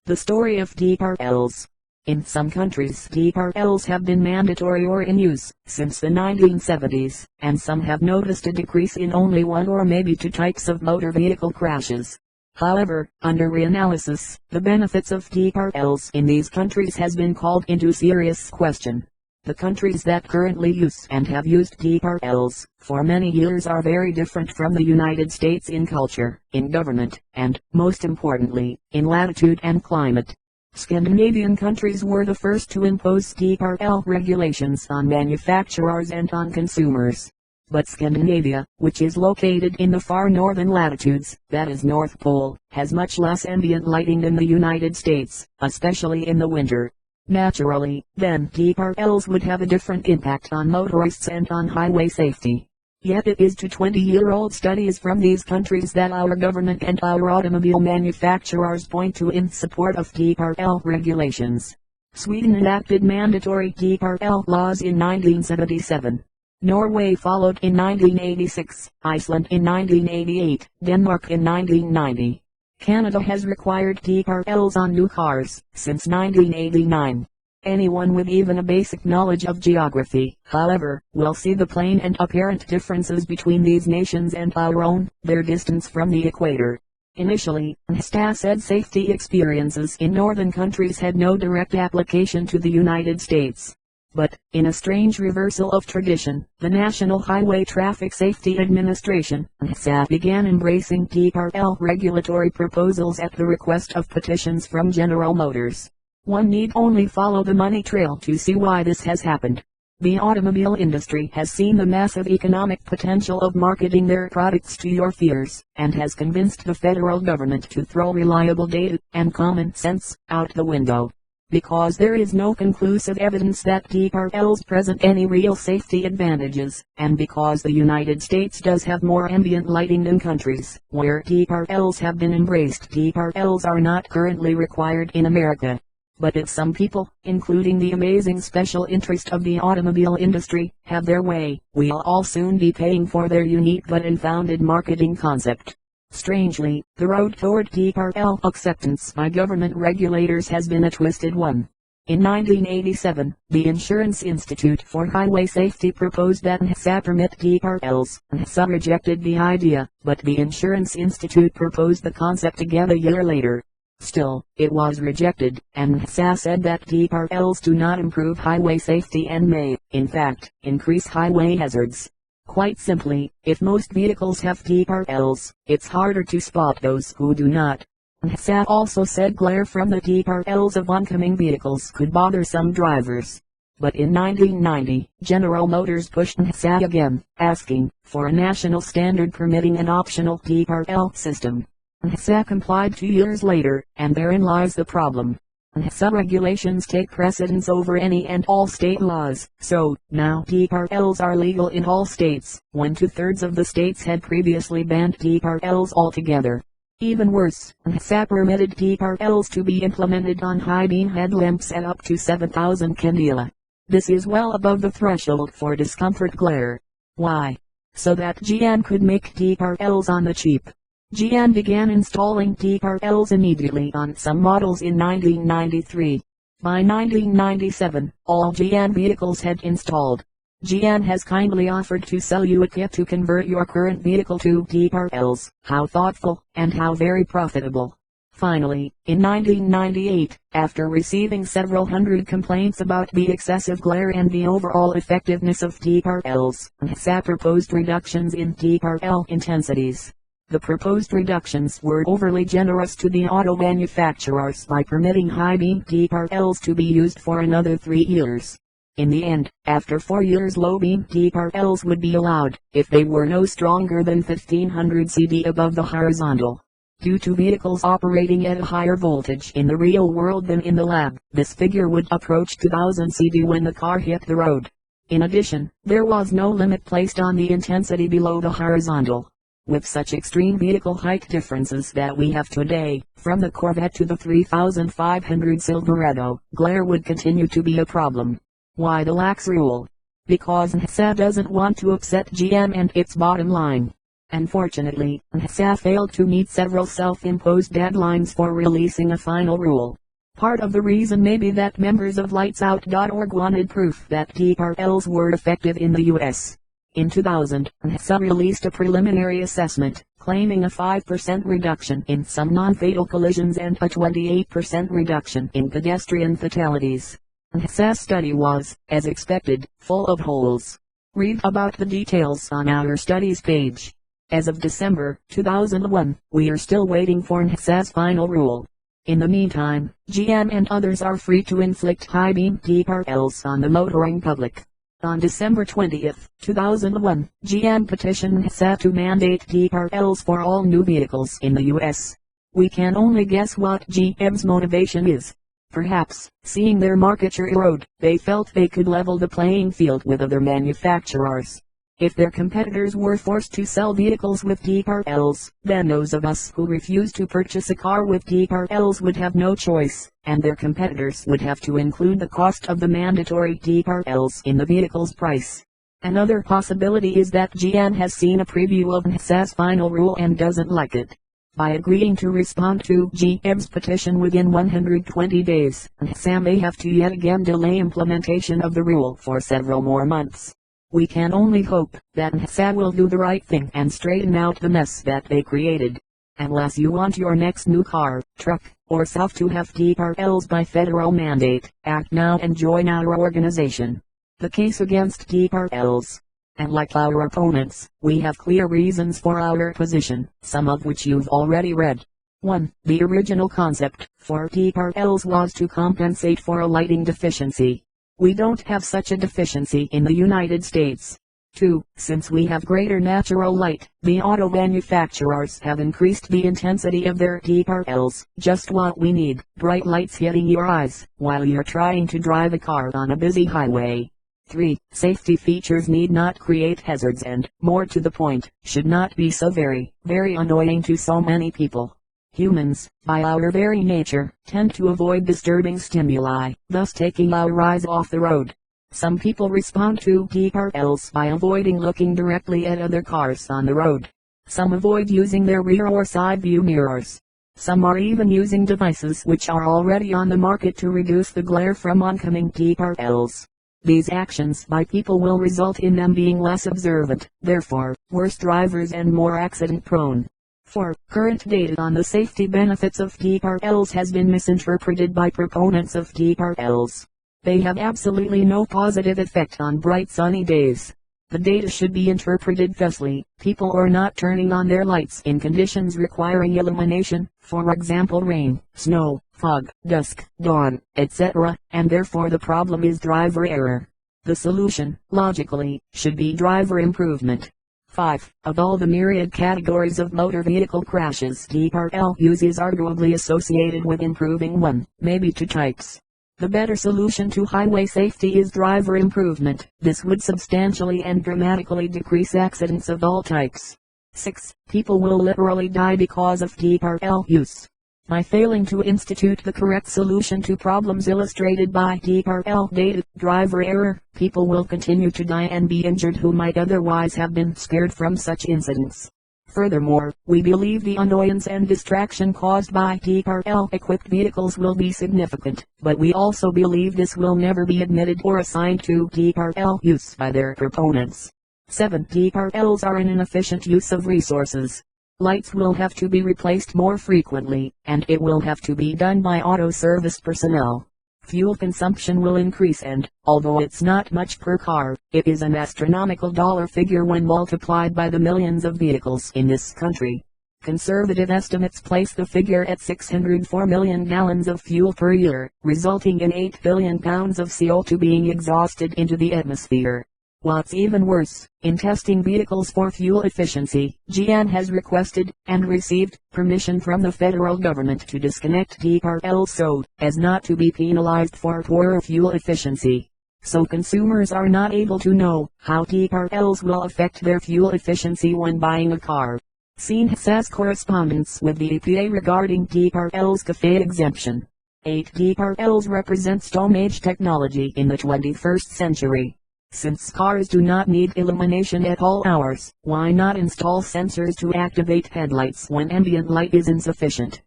The story of DRL'S. In some countries DRL'S have been mandatory or in use since the 1970s, and some have noticed a decrease in only one or maybe two types of motor vehicle crashes. However, under reanalysis, the benefits of DRL'S in these countries has been called into serious question. The countries that currently use and have used DRL'S for many years are very different from the United States in culture, in government, and, most importantly, in latitude and climate. Scandinavian countries were the first to impose DRL regulations on manufacturers and on consumers. But Scandinavia, which is located in the far northern latitudes, that is North Pole, has much less ambient lighting than the United States, especially in the winter. Naturally, then DRL'S would have a different impact on motorists and on highway safety. Yet it is to 20-year-old studies from these countries that our government and our automobile manufacturers point to in support of DRL regulations. Sweden enacted mandatory DRL laws in 1977. Norway followed in 1986, Iceland in 1988, Denmark in 1990. Canada has required DRL'S on new cars since 1989. Anyone with even a basic knowledge of geography, however, will see the plain and apparent differences between these nations and our own, their distance from the equator. Initially, NHTSA said safety experiences in northern countries had no direct application to the United States. But, in a strange reversal of tradition, the National Highway Traffic Safety Administration (NHTSA) began embracing DRL regulatory proposals at the request of petitions from General Motors. One need only follow the money trail to see why this has happened. The automobile industry has seen the massive economic potential of marketing their products to your fears, and has convinced the federal government to throw reliable data and common sense out the window. Because there is no conclusive evidence that DRL'S present any real safety advantages, and because the United States does have more ambient lighting than countries where DRL'S have been embraced. DRL'S are not currently required in America. But if some people, including the amazing special interest of the automobile industry, have their way, we'll all soon be paying for their unique but unfounded marketing concept. Strangely, the road toward DRL acceptance by government regulators has been a twisted one. In 1987, the Insurance Institute for Highway Safety proposed that NHTSA permit DRL'S. NHTSA rejected the idea, but the Insurance Institute proposed the concept again a year later. Still, it was rejected, and NHTSA said that DRL'S do not improve highway safety and may, in fact, increase highway hazards. Quite simply, if most vehicles have DRL'S, it's harder to spot those who do not. NHTSA also said glare from the DRL'S of oncoming vehicles could bother some drivers. But in 1990, General Motors pushed NHTSA again, asking for a national standard permitting an optional DRL system. NHTSA complied 2 years later, and therein lies the problem. NHTSA regulations take precedence over any and all state laws, so, now DRL'S are legal in all states, when 2/3 of the states had previously banned DRL'S altogether. Even worse, NHTSA permitted DRL'S to be implemented on high beam headlamps at up to 7,000 candela. This is well above the threshold for discomfort glare. Why? So that GM could make DRL'S on the cheap. GM began installing DRL'S immediately on some models in 1993. By 1997, all GM vehicles had installed. GM has kindly offered to sell you a kit to convert your current vehicle to DRL'S. How thoughtful, and how very profitable. Finally, in 1998, after receiving several hundred complaints about the excessive glare and the overall effectiveness of DRL'S, NHTSA proposed reductions in DRL intensities. The proposed reductions were overly generous to the auto manufacturers by permitting high-beam DRL'S to be used for another 3 years. In the end, after 4 years low-beam DRL'S would be allowed, if they were no stronger than 1500 CD above the horizontal. Due to vehicles operating at a higher voltage in the real world than in the lab, this figure would approach 2000 CD when the car hit the road. In addition, there was no limit placed on the intensity below the horizontal. With such extreme vehicle height differences that we have today, from the Corvette to the 3500 Silverado, glare would continue to be a problem. Why the lax rule? Because NHTSA doesn't want to upset GM and its bottom line. Unfortunately, NHTSA failed to meet several self-imposed deadlines for releasing a final rule. Part of the reason may be that members of lightsout.org wanted proof that DRL'S were effective in the U.S. In 2000, NHTSA released a preliminary assessment, claiming a 5% reduction in some non-fatal collisions and a 28% reduction in pedestrian fatalities. NHTSA's study was, as expected, full of holes. Read about the details on our studies page. As of December 2001, we are still waiting for NHTSA's final rule. In the meantime, GM and others are free to inflict high-beam DRL'S on the motoring public. On December 20, 2001, GM petitioned NHTSA to mandate DRL'S for all new vehicles in the U.S. We can only guess what GM's motivation is. Perhaps, seeing their market share erode, they felt they could level the playing field with other manufacturers. If their competitors were forced to sell vehicles with DRL'S, then those of us who refuse to purchase a car with DRL'S would have no choice, and their competitors would have to include the cost of the mandatory DRL'S in the vehicle's price. Another possibility is that GM has seen a preview of NHTSA's final rule and doesn't like it. By agreeing to respond to GM's petition within 120 days, NHTSA may have to yet again delay implementation of the rule for several more months. We can only hope that NHTSA will do the right thing and straighten out the mess that they created. Unless you want your next new car, truck, or SUV to have DRL'S by federal mandate, act now and join our organization. The case against DRL'S. And like our opponents, we have clear reasons for our position, some of which you've already read. 1. The original concept for DRL'S was to compensate for a lighting deficiency. We don't have such a deficiency in the United States. 2. Since we have greater natural light, the auto manufacturers have increased the intensity of their DRL'S, just what we need, bright lights hitting your eyes, while you're trying to drive a car on a busy highway. 3. Safety features need not create hazards and, more to the point, should not be so very annoying to so many people. Humans, by our very nature, tend to avoid disturbing stimuli, thus taking our eyes off the road. Some people respond to DRL'S by avoiding looking directly at other cars on the road. Some avoid using their rear or side view mirrors. Some are even using devices which are already on the market to reduce the glare from oncoming DRL'S. These actions by people will result in them being less observant, therefore, worse drivers and more accident prone. 4. Current data on the safety benefits of DRL'S has been misinterpreted by proponents of DRL'S. They have absolutely no positive effect on bright sunny days. The data should be interpreted thusly: people are not turning on their lights in conditions requiring illumination, for example rain, snow, fog, dusk, dawn, etc., and therefore the problem is driver error. The solution, logically, should be driver improvement. 5. Of all the myriad categories of motor vehicle crashes DRL use is arguably associated with improving one, maybe two types. The better solution to highway safety is driver improvement. This would substantially and dramatically decrease accidents of all types. 6. People will literally die because of DRL use. By failing to institute the correct solution to problems illustrated by DRL data, driver error, people will continue to die and be injured who might otherwise have been spared from such incidents. Furthermore, we believe the annoyance and distraction caused by DRL-equipped vehicles will be significant, but we also believe this will never be admitted or assigned to DRL use by their proponents. 7. DRLs are an inefficient use of resources. Lights will have to be replaced more frequently, and it will have to be done by auto service personnel. Fuel consumption will increase and, although it's not much per car, it is an astronomical dollar figure when multiplied by the millions of vehicles in this country. Conservative estimates place the figure at 604 million gallons of fuel per year, resulting in 8 billion pounds of CO2 being exhausted into the atmosphere. What's even worse, in testing vehicles for fuel efficiency, GM has requested, and received, permission from the federal government to disconnect DRLs so as not to be penalized for poorer fuel efficiency. So consumers are not able to know how DRLs will affect their fuel efficiency when buying a car. See NHTSA's correspondence with the EPA regarding DRL's CAFE exemption. 8. DRLs represent stone age technology in the 21st century. Since cars do not need illumination at all hours, why not install sensors to activate headlights when ambient light is insufficient?